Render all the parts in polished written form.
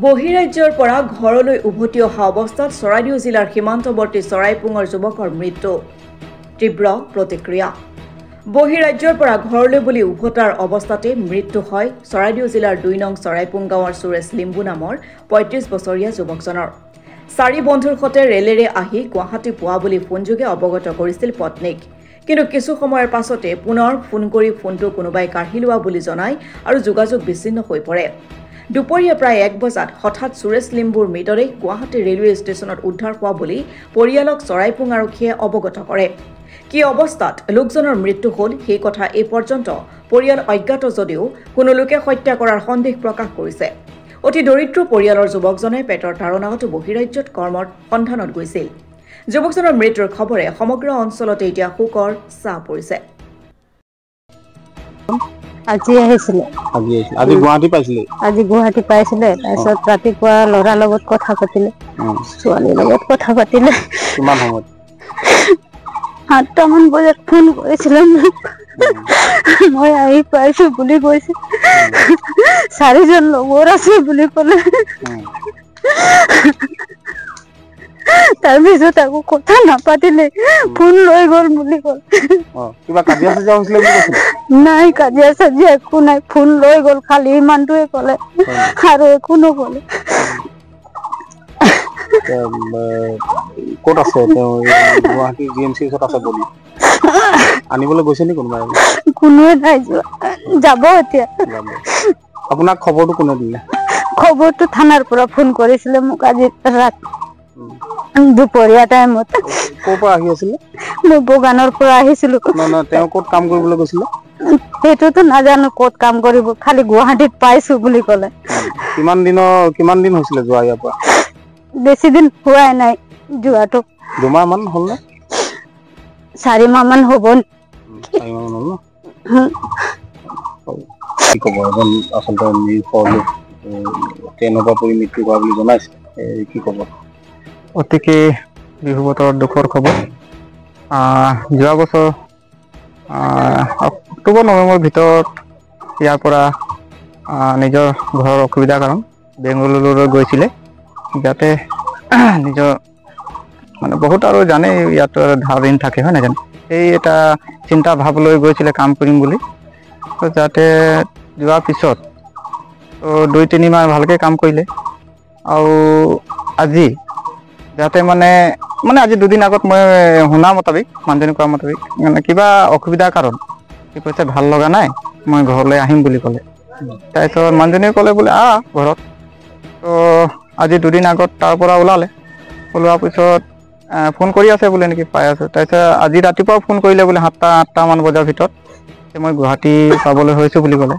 বহিৰাজ্যৰ পৰা ঘৰলৈ উভতি অহা অৱস্থাত চৰাইদেউ জিলাৰ সীমান্তৱৰ্তী চৰাইপুঙৰ যুৱকৰ মৃত্যু তীব্ৰ প্ৰতিক্ৰিয়া বহিৰাজ্যৰ পৰা ঘৰলৈ বুলি উভতাৰ অৱস্থাতে মৃত্যু হয় চৰাইদেউ জিলাৰ ২ নং চৰাইপুং গাঁৱৰ সুৰেশ লিম্বু নামৰ ৩৫ বছৰীয়া যুৱকজনৰ ৪ বন্ধুৰ সৈতে ৰেলেৰে আহি গুৱাহাটী পোৱা বুলি ফোনযোগে অৱগত কৰিছিল পত্নীক কিন্তু কিছু সময়ৰ পাছতে পুনৰ ফোন কৰি ফোনটো কোনোবাই কাঢ়ি লোৱা বুলি জনায় আৰু যোগাযোগ বিচ্ছিন্ন হৈ পৰে দুপৰীয়া প্ৰায় ১ বজাত হঠাৎ সুৰেশ লিম্বুৰ মৃতদেহ গুৱাহাটী ৰেলৱে ষ্টেচনত উদ্ধাৰ হোৱা বুলি পৰিয়ালক চৰাইপুং আৰক্ষীয়ে অৱগত কৰে কি অৱস্থাত লোকজনৰ মৃত্যু হ'ল সেই কথা এই পৰ্যন্ত পৰিয়াল অজ্ঞাত যদিও কোনো লোকে হত্যা কৰাৰ সন্দেহ প্ৰকাশ কৰিছে অতি দৰিদ্ৰ পৰিয়ালৰ যুৱকজনে পেটৰ তাৰণাত বহিৰাজ্যত কৰ্মৰ সন্ধানত গৈছিল যুৱকজনৰ মৃত্যুৰ খবৰে সমগ্ৰ অঞ্চলতে এতিয়া শোকৰ ছাঁ পৰিছে আজি আহিছিলে আজি গুৱাহাটী পাইছিলে তাৰপিছত ৰাতিপুৱা ল'ৰাৰ লগত কথা পাতিলে ছোৱালীৰ লগত কথা পাতিলে কিমান সময়ত ৮টামান বজাত ফোন কৰিছিলে মই আহি পাইছো বুলি কৈছে 4জন লগৰ আছে বুলি ক'লে তাৰপিছত আকৌ কথা নাপাতিলে ফোন লৈ গ'ল বুলি ক'লে কিবা কাজিয়া চাজিয়া হৈছিলে বুলি কৈছিলে নাই কাজিয়া চাজিয়া একো নাই ফোন লৈ গ'ল খালি ইমানটোৱে ক'লে আৰু একো নক'লে ক'ত আছে তেওঁ গুৱাহাটী GMC ওচৰত আছে বুলি আনিবলৈ গৈছে নি কোনোবাই কোনোৱে নাই যোৱা যাব এতিয়া আপোনাক খবৰটো কোনে দিলে খবৰটো থানাৰ পৰা ফোন কৰিছিলে মোক আজি ৰাত দুপৰীয়া টাইমত ক'ৰ পৰা আহি আছিলে মই বগানৰ পৰা আহিছিলো তেওঁ ক'ত কাম কৰিবলৈ গৈছিলে সেইটোতো নাজানো ক'ত কাম কৰিব খালি গুৱাহাটীত পাইছো বুলি ক'লে কিমান দিন হৈছিলে যোৱা ইয়াৰ পৰা বেছি দিন হোৱাই নাই যোৱাটো 2 মাহ মান হ'ল নে 4 মাহ মান হ'ব 4 মাহ মান হ'ল কি ক'ব এজন আচলতে ট্ৰেইনৰ পৰা পৰি মৃত্যু হোৱা বুলি জনাইছে কি ক'ব অতিকে বিহুবতৰ দুখৰ খবৰ যোৱা বছৰ অক্টোবৰ নৱেম্বৰৰ ভিতৰত ইয়াৰ পৰা নিজৰ ঘৰৰ অসুবিধাৰ কাৰণ বেংগলুৰুলৈ গৈছিলে যাতে নিজৰ মানে বহুত আৰু জানে ইয়াত ধাৰ ঋণ থাকে হয় নাজানে এই এটা চিন্তা ভাৱ লৈ গৈছিলে কাম কৰিম বুলি যাতে যোৱাৰ পিছত 2-3 মাহ ভালকৈ কাম কৰিলে আৰু আজি যাতে মানে আজি 2 দিন আগত মই শুনা মতাবিক মানুহজনী কোৱা মতাবিক মানে কিবা অসুবিধাৰ কাৰণ কি কৈছে ভাল লগা নাই মই ঘৰলৈ আহিম বুলি ক'লে তাৰপিছত মানুহজনীয়ে ক'লে বোলে ঘৰত তো আজি 2 দিন আগত তাৰ পৰা ওলোৱাৰ পিছত ফোন কৰি আছে বোলে নেকি পাই আছোঁ তাৰপিছত আজি ৰাতিপুৱাও ফোন কৰিলে বোলে 7টা-8টামান বজাৰ ভিতৰত মই গুৱাহাটী পাবলৈ হৈছোঁ বুলি ক'লে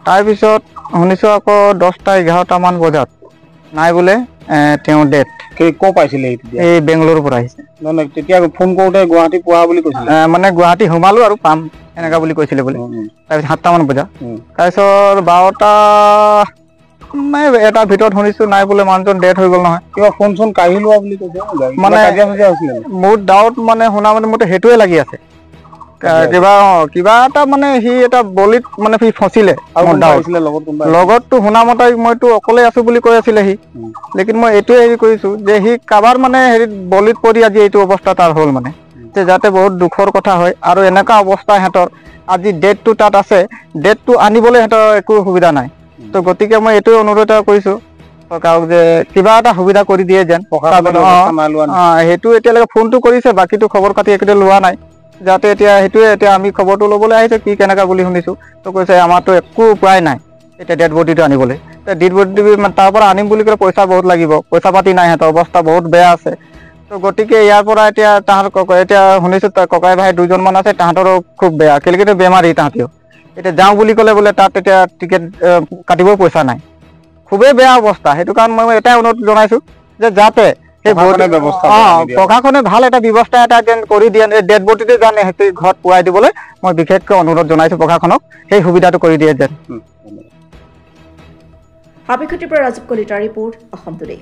তাৰপিছত শুনিছোঁ আকৌ 10টা-11টামান বজাত নাই বোলে তেওঁ ডেথ ক'ৰ পাইছিলে এই বেংগলোৰৰ পৰা আহিছে তেতিয়া ফোন কৰোঁতে গুৱাহাটী পোৱা বুলি কৈছিলে মানে গুৱাহাটী সোমালো আৰু পাম এনেকা বুলি কৈছিলে বোলে তাৰপিছত 7টামান বজাত তাৰপিছত 12টা এটাৰ ভিতৰত শুনিছোঁ নাই বোলে মানুহজন ডেথ হৈ গ'ল নহয় কিবা ফোন চোন কাঢ়ি লোৱা বুলি কৈছে মানে কাজিয়া চাজিয়া হৈছিলে মোৰ ডাউট মানে শুনা মতে সেইটোৱে লাগি আছে কিবা এটা মানে সি এটা বলিত মানে সি ফচিলে লগততো শুনা মতে মইতো অকলে আছো বুলি কৈ আছিলে সি লেকিন মই এইটোৱে হেৰি কৰিছোঁ যে সি কাৰোবাৰ মানে হেৰিত বলিত পৰি আজি এইটো অৱস্থা তাৰ হ'ল মানে যে যাতে বহুত দুখৰ কথা হয় আৰু এনেকুৱা অৱস্থা সিহঁতৰ আজি ডেটটো তাত আছে ডেটটো আনিবলৈ সিহঁতৰ একো সুবিধা নাই তো গতিকে মই এইটোৱে অনুৰোধ কৰিছোঁ চৰকাৰক যে কিবা এটা সুবিধা কৰি দিয়ে যেন সেইটো এতিয়ালৈকে ফোনটো কৰিছে বাকীটো খবৰ খাতি একোটা লোৱা নাই যাতে এতিয়া আমি খবৰটো ল'বলৈ আহিছোঁ কি কেনেকুৱা বুলি শুনিছোঁ তো কৈছে আমাৰতো একো উপায় নাই এতিয়া ডেড বডিটো আনিবলৈ ডেড বডি তাৰ পৰা আনিম বুলি ক'লে পইচা বহুত লাগিব পইচা পাতি নাই সিহঁতৰ অৱস্থা বহুত বেয়া আছে তো গতিকে ইয়াৰ পৰা এতিয়া শুনিছোঁ ককাই ভাই 2জনমান আছে তাহাঁতৰো খুব বেয়া কেলেকেতো বেমাৰী তাহাঁতিও এতিয়া যাওঁ বুলি ক'লে বোলে তাত এতিয়া টিকেট কাটিবও পইচা নাই খুবেই বেয়া অৱস্থা সেইটো কাৰণ মই এটাই অনুৰোধ জনাইছোঁ যে যাতে প্ৰশাসনে ভাল এটা ব্যৱস্থা এটা কৰি দিয়ে ডেড বডিটো জানে সেইটো ঘৰত পোৱাই দিবলৈ মই বিশেষকৈ অনুৰোধ জনাইছোঁ প্ৰশাসনক সেই সুবিধাটো কৰি দিয়ে যেন হাবিখতিৰ পৰা ৰাজীৱ কলিতাৰ ৰিপৰ্ট অসম টুডে।